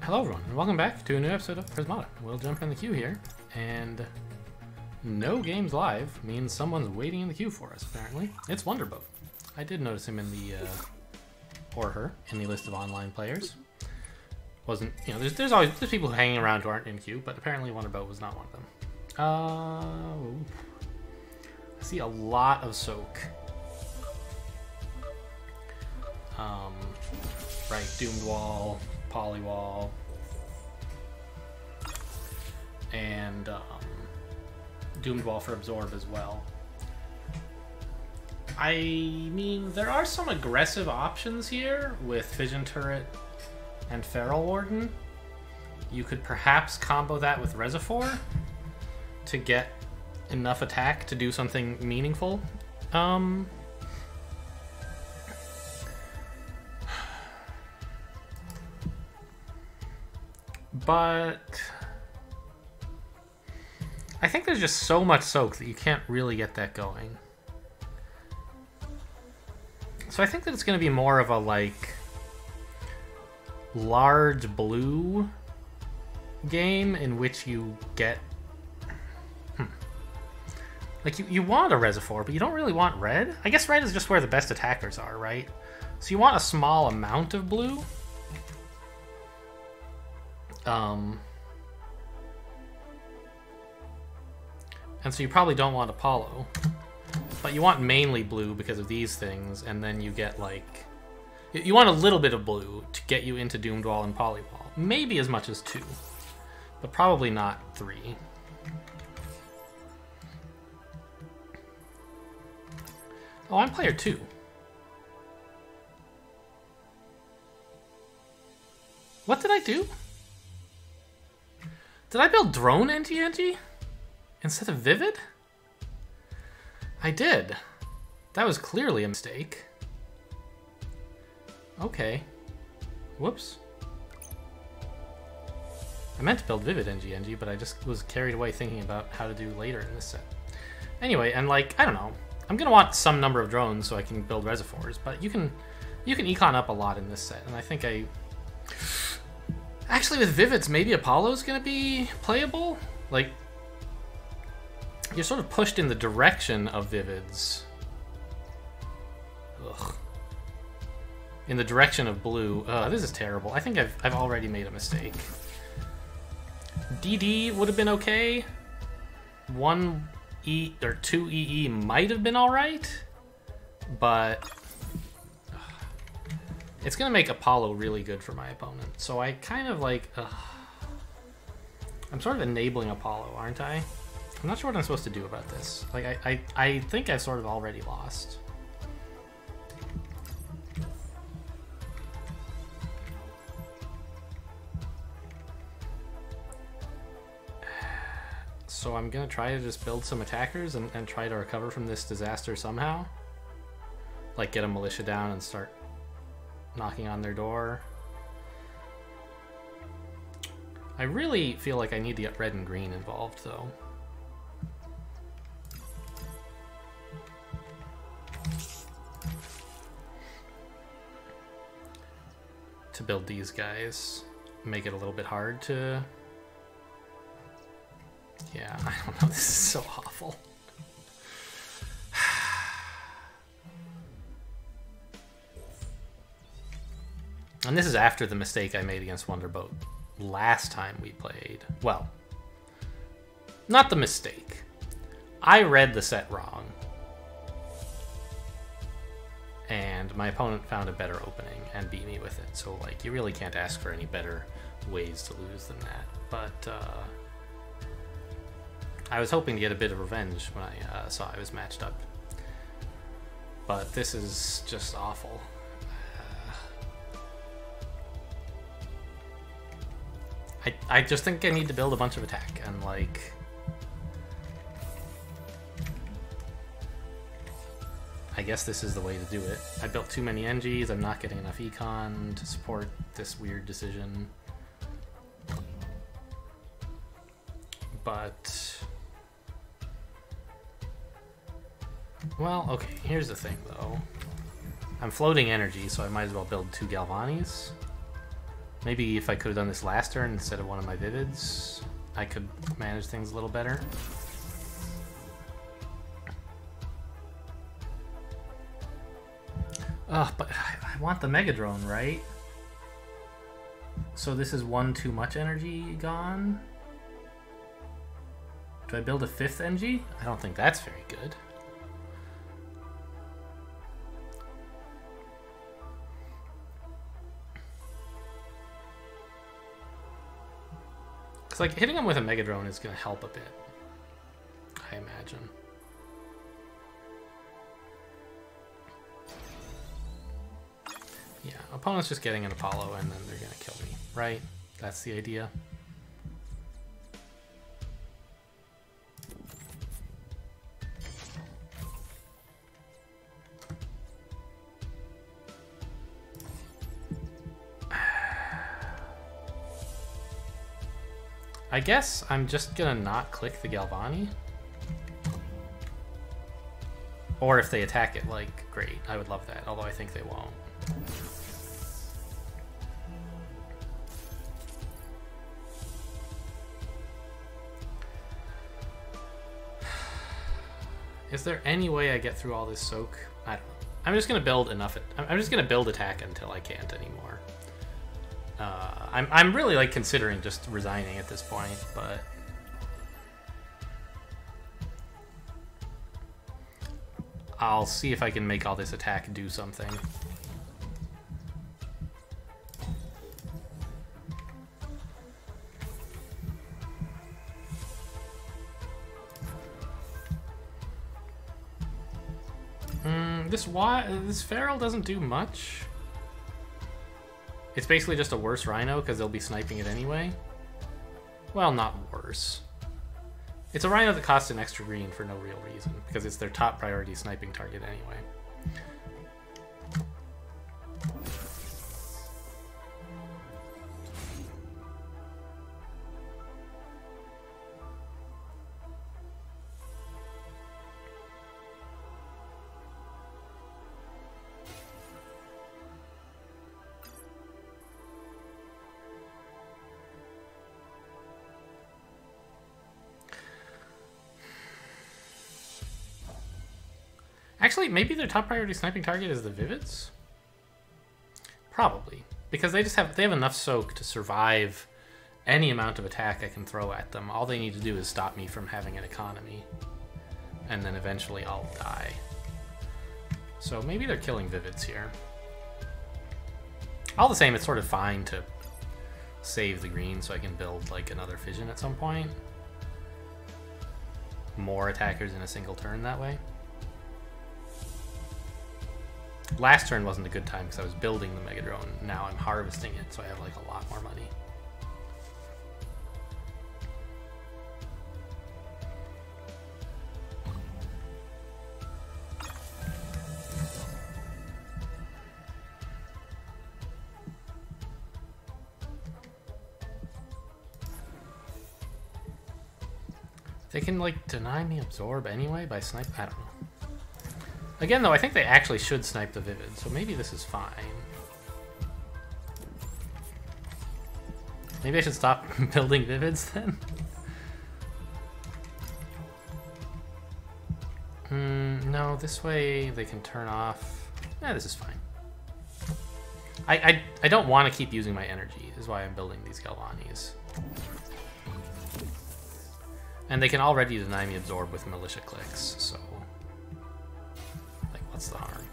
Hello everyone, and welcome back to a new episode of Prismata. We'll jump in the queue here, and no games live means someone's waiting in the queue for us, apparently. It's Wonderboat. I did notice him in the, or her, in the list of online players. Wasn't, you know, there's always people hanging around who aren't in queue, but apparently Wonderboat was not one of them. I see a lot of soak. Right, Doomed Wall, Polywall, and Doomed Wall for Absorb as well. I mean, there are some aggressive options here with Fission Turret and Feral Warden. You could perhaps combo that with Reservoir to get enough attack to do something meaningful. But I think there's just so much soak that you can't really get that going. So I think that it's going to be more of a, like, large blue game in which you get... Like, you want a Reservoir, but you don't really want red. I guess red is just where the best attackers are, right? So you want a small amount of blue. And so you probably don't want Apollo, but you want mainly blue because of these things, and then you get, like, you want a little bit of blue to get you into Doomed Wall and Polywall. Maybe as much as 2, but probably not 3. Oh, I'm player 2. What did I do? Did I build Drone NG instead of Vivid? I did. That was clearly a mistake. Okay. Whoops. I meant to build Vivid NG, but I just was carried away thinking about how to do later in this set. Anyway, and, like, I don't know. I'm gonna want some number of drones so I can build reservoirs, but you can econ up a lot in this set, and I think I... Actually, with Vivids, maybe Apollo's gonna be playable? Like, you're sort of pushed in the direction of Vivids. Ugh. In the direction of blue. This is terrible. I think I've already made a mistake. DD would have been okay. 1 E or 2 EE might have been alright, but it's gonna make Apollo really good for my opponent. So I kind of like, I'm sort of enabling Apollo, aren't I? I'm not sure what I'm supposed to do about this. Like, I think I've sort of already lost. So I'm gonna try to just build some attackers and try to recover from this disaster somehow. Like, get a militia down and start knocking on their door. I really feel like I need to get red and green involved, though. To build these guys, make it a little bit hard to... Yeah, I don't know, this is so awful. And this is after the mistake I made against Wonderboat last time we played. Well, not the mistake. I read the set wrong. And my opponent found a better opening and beat me with it. So, like, you really can't ask for any better ways to lose than that. But, I was hoping to get a bit of revenge when I saw I was matched up. But this is just awful. I just think I need to build a bunch of attack, and, like... I guess this is the way to do it. I built too many NGs, I'm not getting enough econ to support this weird decision. But... Well, okay, here's the thing, though. I'm floating energy, so I might as well build 2 Galvanis. Maybe if I could have done this last turn instead of one of my Vivids, I could manage things a little better. Ugh, but I want the Mega Drone, right? So this is one too much energy gone? Do I build a 5th NG? I don't think that's very good. Because like hitting him with a Mega Drone is going to help a bit, I imagine. Yeah, opponent's just getting an Apollo and then they're going to kill me, right? That's the idea. I guess I'm just gonna not click the Galvani. Or if they attack it, like, great. I would love that, although I think they won't. Is there any way I get through all this soak? I don't know. I'm just gonna build enough. I'm just gonna build attack until I can't anymore. I'm really like considering just resigning at this point, but I'll see if I can make all this attack do something. This Feral doesn't do much. It's basically just a worse Rhino because they'll be sniping it anyway. Well, not worse. It's a Rhino that costs an extra green for no real reason because it's their top priority sniping target anyway. Actually, maybe their top priority sniping target is the Vivids? Probably. Because they have enough soak to survive any amount of attack I can throw at them. All they need to do is stop me from having an economy. And then eventually I'll die. So maybe they're killing Vivids here. All the same, it's sort of fine to save the green so I can build like another fission at some point. More attackers in a single turn that way. Last turn wasn't a good time because I was building the Mega Drone. Now I'm harvesting it, so I have like a lot more money. They can like deny me absorb anyway by snipe. I don't know. Again, though, I think they actually should snipe the Vivid, so maybe this is fine. Maybe I should stop building Vivids then? No, this way they can turn off. Yeah, this is fine. I don't want to keep using my energy, is why I'm building these Galvanis. And they can already deny me absorb with militia clicks, so what's the harm?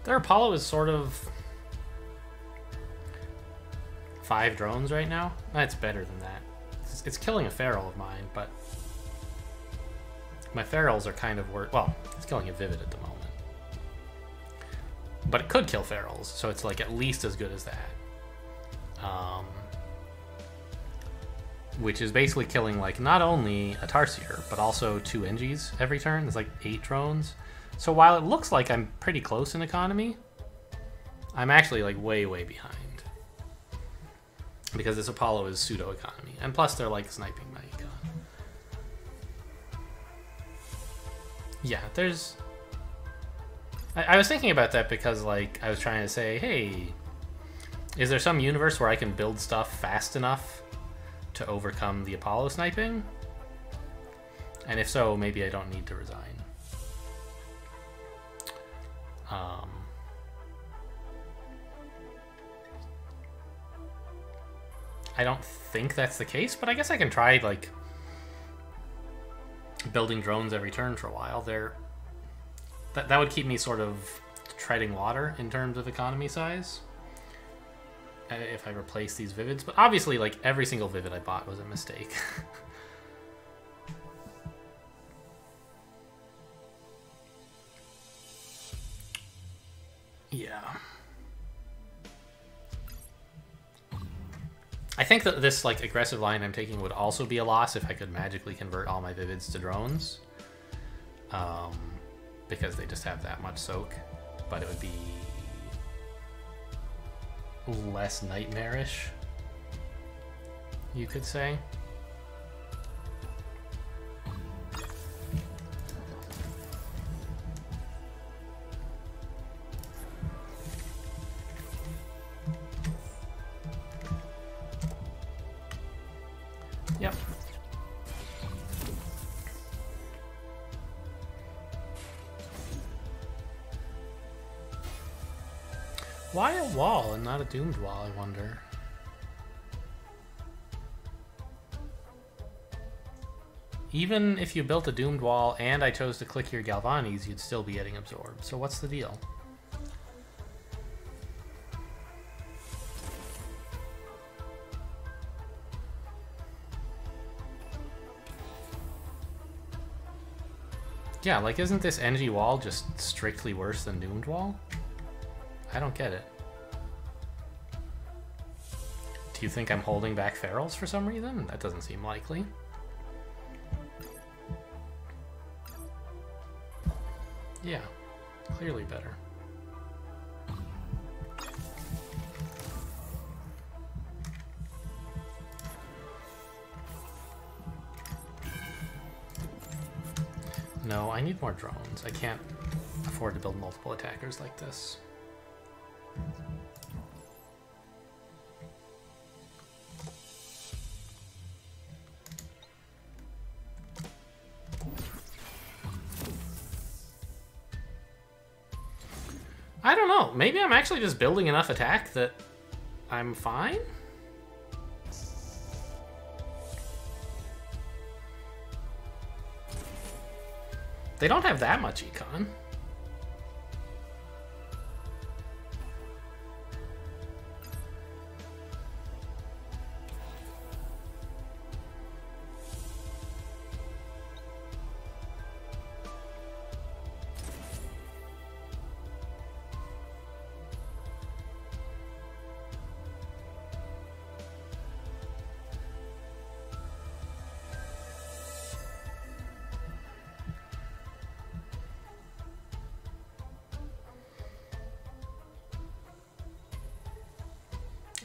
Their Apollo is sort of 5 drones right now. That's better than that. It's killing a feral of mine, but my ferals are kind of worse. Well, it's killing a vivid at the moment. But it could kill ferals, so it's like at least as good as that. Which is basically killing like not only a Tarsier, but also 2 Engis every turn. There's like 8 drones. So while it looks like I'm pretty close in economy, I'm actually like way, way behind. Because this Apollo is pseudo-economy. And plus they're like sniping my gun. Yeah, there's... I was thinking about that because like I was trying to say, hey, is there some universe where I can build stuff fast enough to overcome the Apollo sniping? And if so, maybe I don't need to resign. I don't think that's the case, but I guess I can try like building drones every turn for a while. That would keep me sort of treading water in terms of economy size if I replace these Vivids. But obviously, like, every single Vivid I bought was a mistake. Yeah. I think that this like aggressive line I'm taking would also be a loss if I could magically convert all my Vivids to drones. Because they just have that much soak. But it would be less nightmarish, you could say. Yep. Why a wall and not a doomed wall, I wonder? Even if you built a doomed wall and I chose to click your Galvani's, you'd still be getting absorbed. So what's the deal? Yeah, like isn't this NG wall just strictly worse than doomed wall? I don't get it. Do you think I'm holding back ferals for some reason? That doesn't seem likely. Yeah, clearly better. No, I need more drones. I can't afford to build multiple attackers like this. I don't know. Maybe I'm actually just building enough attack that I'm fine? They don't have that much econ.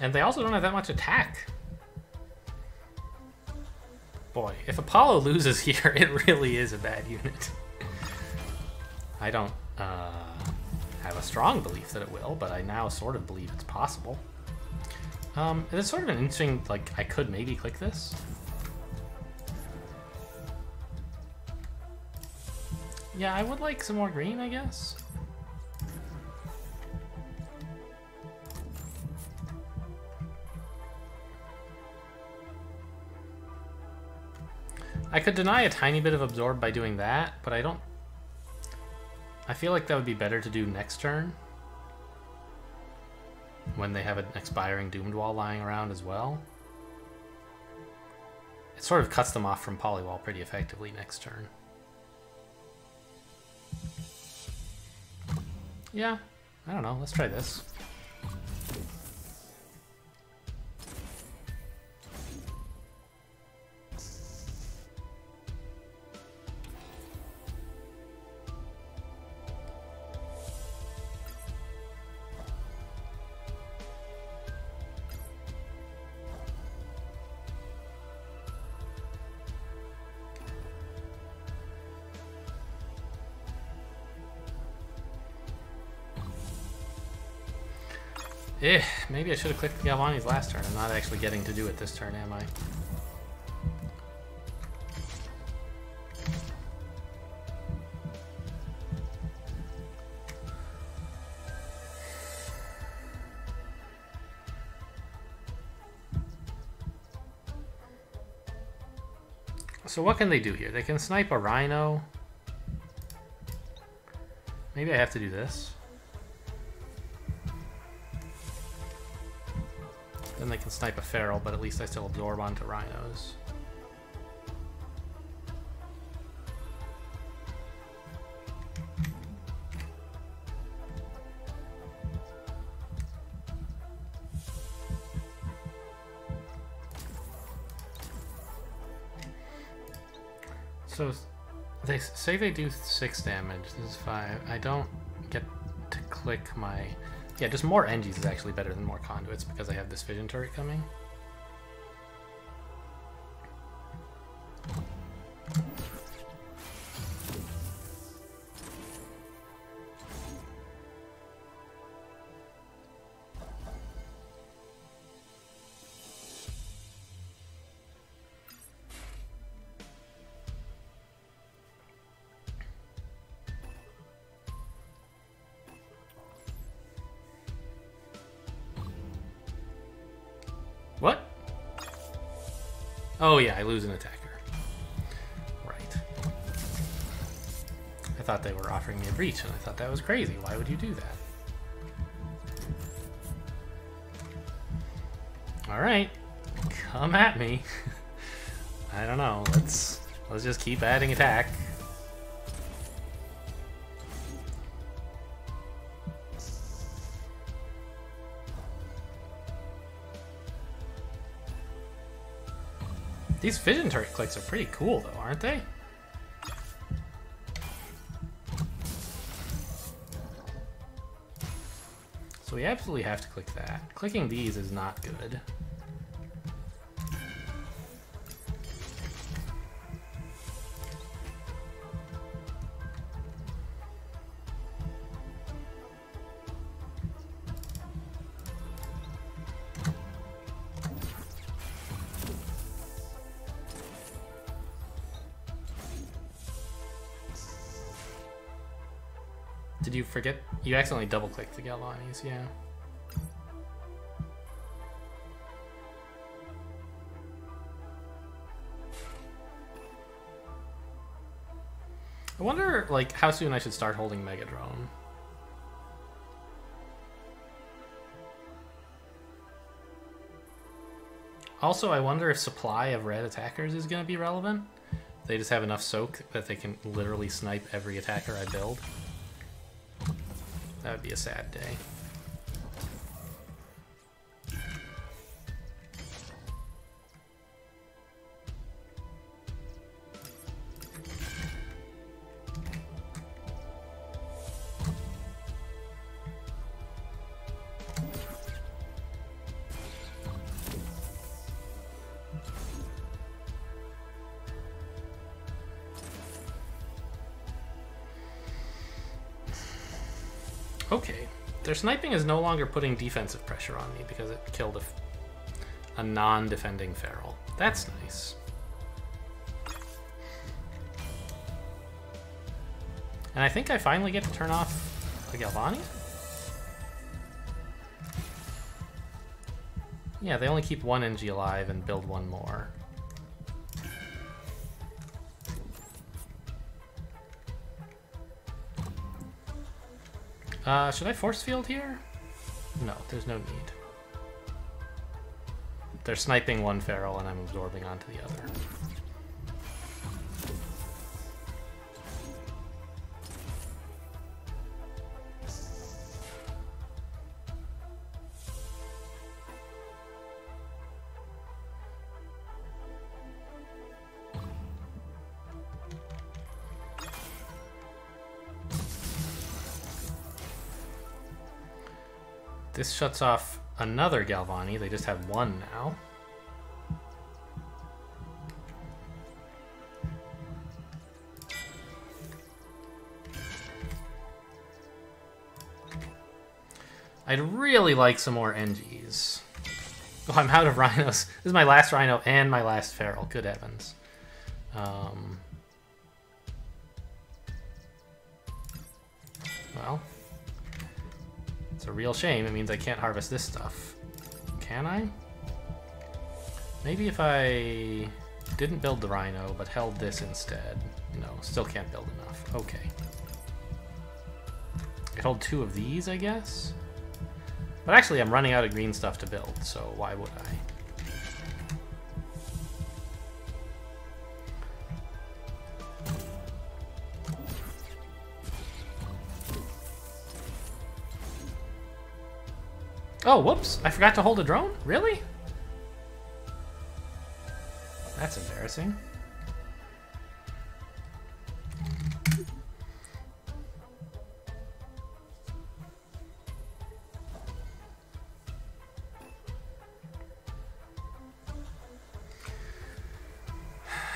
And they also don't have that much attack. Boy, if Apollo loses here, it really is a bad unit. I don't have a strong belief that it will, but I now sort of believe it's possible. It's sort of an interesting, like, I could maybe click this. Yeah, I would like some more green, I guess. I could deny a tiny bit of absorb by doing that, but I don't... I feel like that would be better to do next turn. When they have an expiring doomed wall lying around as well. sort of cuts them off from polywall pretty effectively next turn. Yeah, I don't know. Let's try this. Maybe I should have clicked Galvani's last turn. I'm not actually getting to do it this turn, am I? So what can they do here? They can snipe a Rhino. Maybe I have to do this. Then they can snipe a Feral, but at least I still absorb onto Rhinos. So they say they do 6 damage. This is 5. I don't get to click my... Yeah, just more Engies is actually better than more Conduits because I have this Vision Turret coming. What? Oh yeah, I lose an attacker. Right. I thought they were offering me a breach, and I thought that was crazy. Why would you do that? Alright. Come at me. I don't know. Let's just keep adding attack. These Vision Turret clicks are pretty cool, though, aren't they? So we absolutely have to click that. Clicking these is not good. Did you forget? You accidentally double-clicked the Galvani's, yeah. I wonder, like, how soon I should start holding Mega Drone. Also, I wonder if supply of red attackers is going to be relevant. They just have enough soak that they can literally snipe every attacker I build. That would be a sad day. Okay, their sniping is no longer putting defensive pressure on me because it killed a non-defending Feral. That's nice. And I think I finally get to turn off the Galvani? Yeah, they only keep one NG alive and build one more. Should I force field here? No, there's no need. they're sniping one feral and I'm absorbing onto the other. This shuts off another Galvani. They just have one now. I'd really like some more NGs. Oh, I'm out of rhinos. This is my last rhino and my last feral. Good heavens. Well, it's a real shame. It means I can't harvest this stuff. Can I? Maybe if I didn't build the rhino, but held this instead. No, still can't build enough. Okay. I could hold 2 of these, I guess? But actually, I'm running out of green stuff to build, so why would I? Oh, whoops! I forgot to hold a drone? Really? That's embarrassing.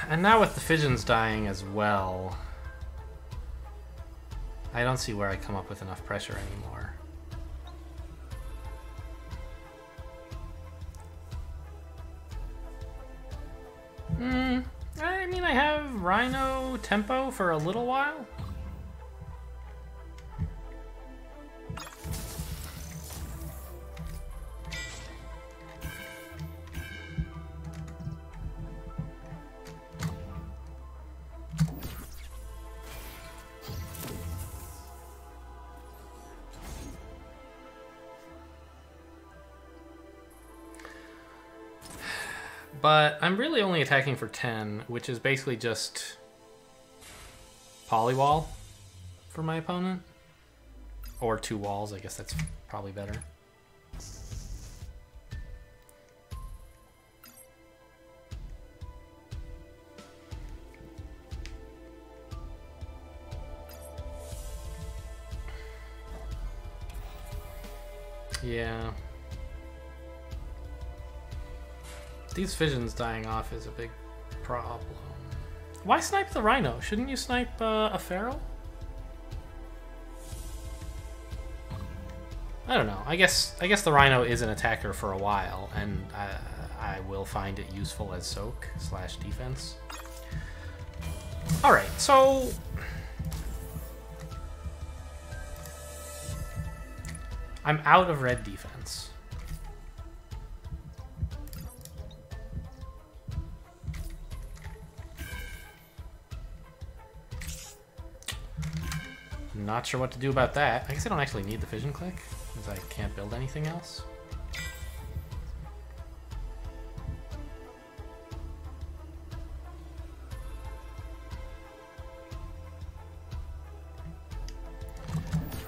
And now with the fissions dying as well, I don't see where I come up with enough pressure anymore. I mean, I have Rhino tempo for a little while. But I'm really only attacking for 10, which is basically just polywall for my opponent. Or 2 walls, I guess that's probably better. Yeah. These fissions dying off is a big problem. Why snipe the rhino? Shouldn't you snipe a feral? I don't know. I guess the rhino is an attacker for a while, and I will find it useful as soak / defense. All right, so I'm out of red defense. Not sure what to do about that. I guess I don't actually need the fission click, because I can't build anything else.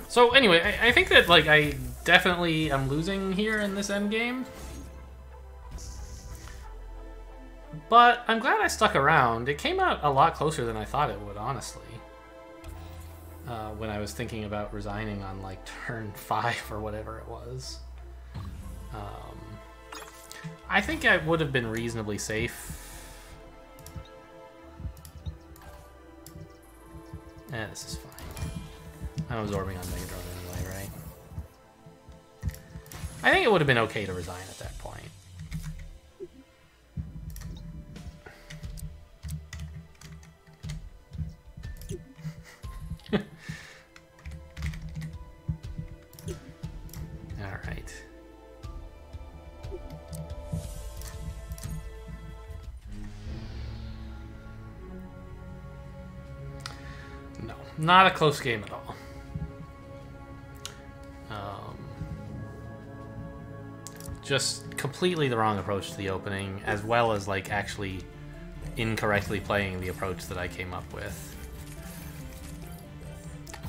So anyway, I think that like I definitely am losing here in this end game. But I'm glad I stuck around. It came out a lot closer than I thought it would, honestly. When I was thinking about resigning on like turn 5 or whatever it was. I think I would have been reasonably safe. This is fine. I'm absorbing on Mega Drone anyway, right? I think it would have been okay to resign at that point. Not a close game at all. Just completely the wrong approach to the opening, as well as like actually incorrectly playing the approach that I came up with.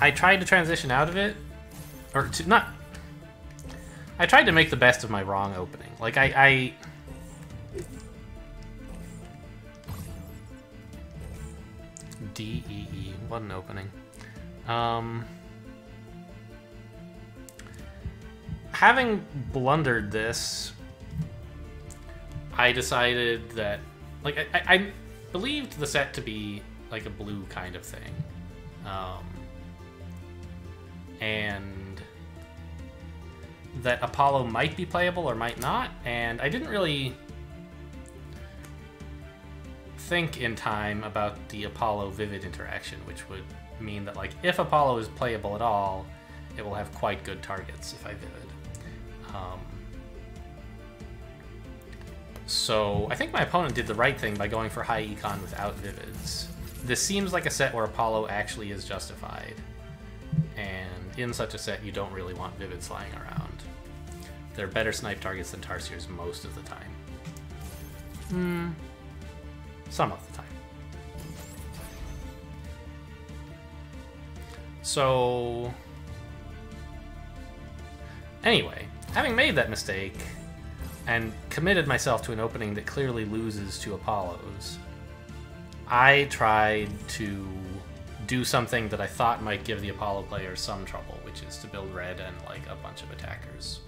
I tried to transition out of it, or to not. I tried to make the best of my wrong opening. Like I D-E-E, what an opening. Having blundered this, I decided that, like, I believed the set to be like a blue kind of thing. And that Apollo might be playable or might not, and I didn't really think in time about the Apollo Vivid interaction, which would mean that, like, if Apollo is playable at all, it will have quite good targets if I Vivid. So I think my opponent did the right thing by going for high econ without Vivids. This seems like a set where Apollo actually is justified, and in such a set you don't really want Vivids flying around. They're better snipe targets than Tarsiers most of the time. Some of the time. So anyway, having made that mistake and committed myself to an opening that clearly loses to Apollos, I tried to do something that I thought might give the Apollo player some trouble, which is to build red and like a bunch of attackers.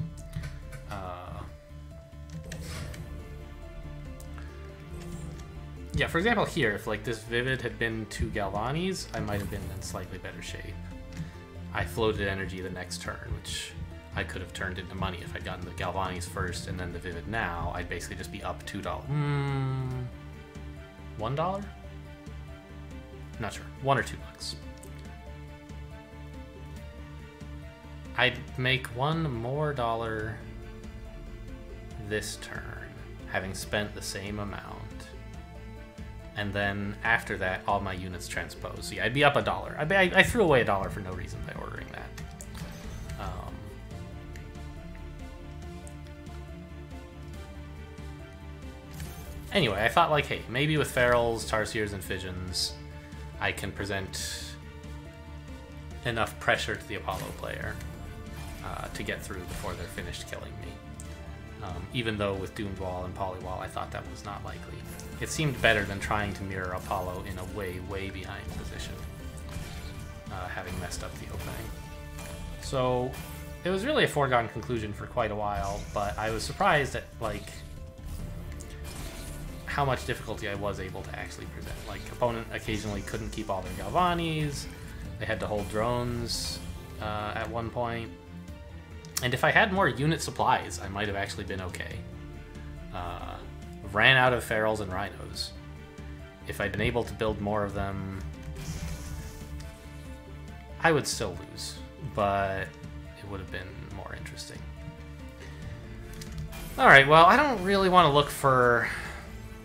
Yeah, for example here, if like this Vivid had been 2 Galvanis, I might have been in slightly better shape. I floated energy the next turn, which I could have turned into money if I'd gotten the Galvanis first and then the Vivid now. I'd basically just be up $2. $1? Not sure. $1 or $2. I'd make $1 more this turn, having spent the same amount. And then after that, all my units transpose. So yeah, I'd be up $1. I threw away $1 for no reason by ordering that. Anyway, I thought, like, hey, maybe with Ferals, Tarsiers, and Fissions, I can present enough pressure to the Apollo player to get through before they're finished killing me. Even though with Doomed Wall and Polywall, I thought that was not likely. It seemed better than trying to mirror Apollo in a way, way behind position, having messed up the opening. So it was really a foregone conclusion for quite a while, but I was surprised at, like, how much difficulty I was able to actually present. Like, opponent occasionally couldn't keep all their Galvanis, they had to hold drones at one point. And if I had more unit supplies, I might have actually been okay. Ran out of Ferals and Rhinos. If I'd been able to build more of them, I would still lose, but it would have been more interesting. Alright, well, I don't really want to look for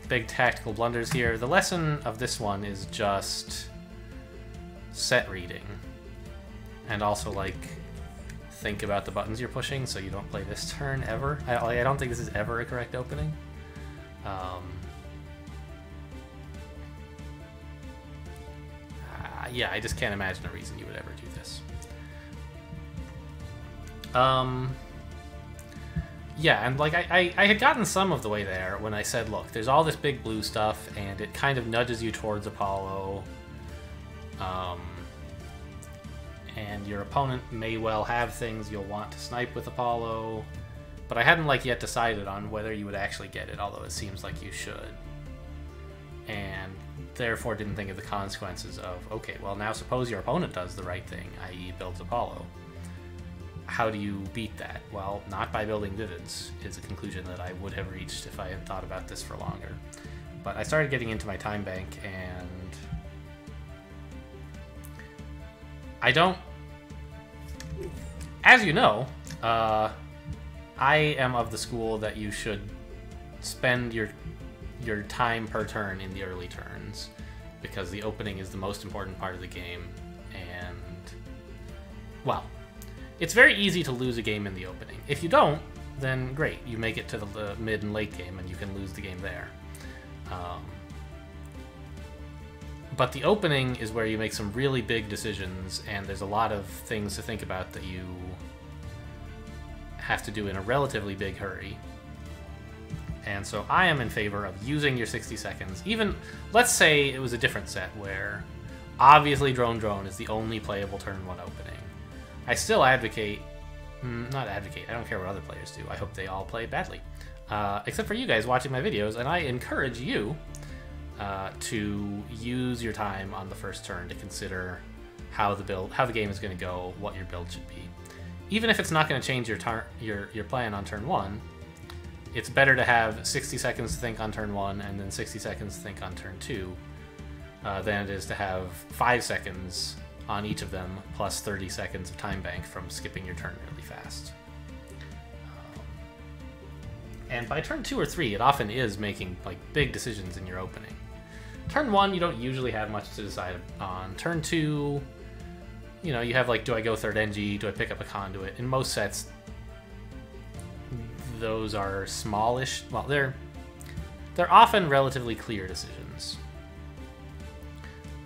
big tactical blunders here. The lesson of this one is just set reading. And also, like, think about the buttons you're pushing so you don't play this turn ever. I don't think this is ever a correct opening. Yeah, I just can't imagine a reason you would ever do this. Yeah, and like I had gotten some of the way there when I said, look, there's all this big blue stuff, and it kind of nudges you towards Apollo. And your opponent may well have things you'll want to snipe with Apollo, but I hadn't like yet decided on whether you would actually get it, although it seems like you should. And therefore didn't think of the consequences of, okay, well now suppose your opponent does the right thing, i.e. builds Apollo. How do you beat that? Well, not by building Vivids, is a conclusion that I would have reached if I had thought about this for longer. But I started getting into my time bank, and I don't... As you know, I am of the school that you should spend your time per turn in the early turns, because the opening is the most important part of the game, and, well, it's very easy to lose a game in the opening. If you don't, then great. You make it to the mid and late game, and you can lose the game there. But the opening is where you make some really big decisions, and there's a lot of things to think about that you have to do in a relatively big hurry. And so I am in favor of using your 60 seconds. Even, let's say it was a different set where obviously Drone Drone is the only playable turn 1 opening. I still advocate, not advocate, I don't care what other players do. I hope they all play badly. Except for you guys watching my videos, and I encourage you to use your time on the first turn to consider how the game is going to go, what your build should be. Even if it's not going to change your plan on turn 1, it's better to have 60 seconds to think on turn 1 and then 60 seconds to think on turn 2 than it is to have 5 seconds on each of them plus 30 seconds of time bank from skipping your turn really fast. And by turn 2 or 3, it often is making like big decisions in your opening. Turn 1, you don't usually have much to decide on. Turn 2, you know, you have like, do I go third NG? Do I pick up a conduit? In most sets, those are smallish. Well, they're often relatively clear decisions,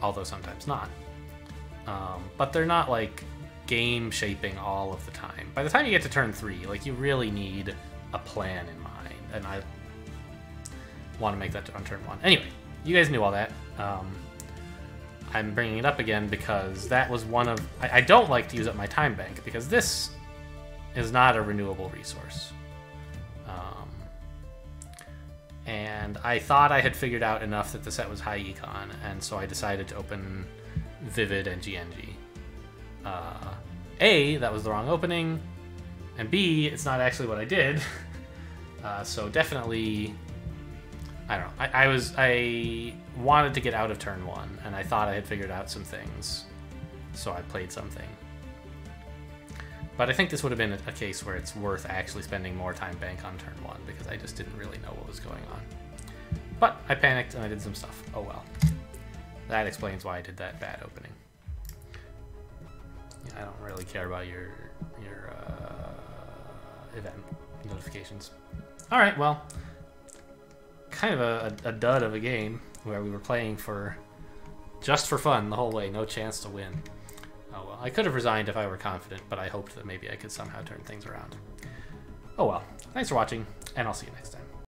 although sometimes not. But they're not like game shaping all of the time. By the time you get to turn 3, like you really need a plan in mind, and I want to make that on turn 1. Anyway, you guys knew all that. I'm bringing it up again because that was one of... I don't like to use up my time bank because this is not a renewable resource. And I thought I had figured out enough that the set was high econ, and so I decided to open Vivid and GNG. A, that was the wrong opening, and B, it's not actually what I did. So definitely... I don't know. I wanted to get out of turn 1, and I thought I had figured out some things, so I played something. But I think this would have been a case where it's worth actually spending more time bank on turn 1, because I just didn't really know what was going on. But I panicked and I did some stuff. Oh well. That explains why I did that bad opening. Yeah, I don't really care about your event notifications. Alright, well... kind of a dud of a game where we were playing just for fun the whole way, no chance to win. Oh well, I could have resigned if I were confident, but I hoped that maybe I could somehow turn things around. Oh well, thanks for watching, and I'll see you next time.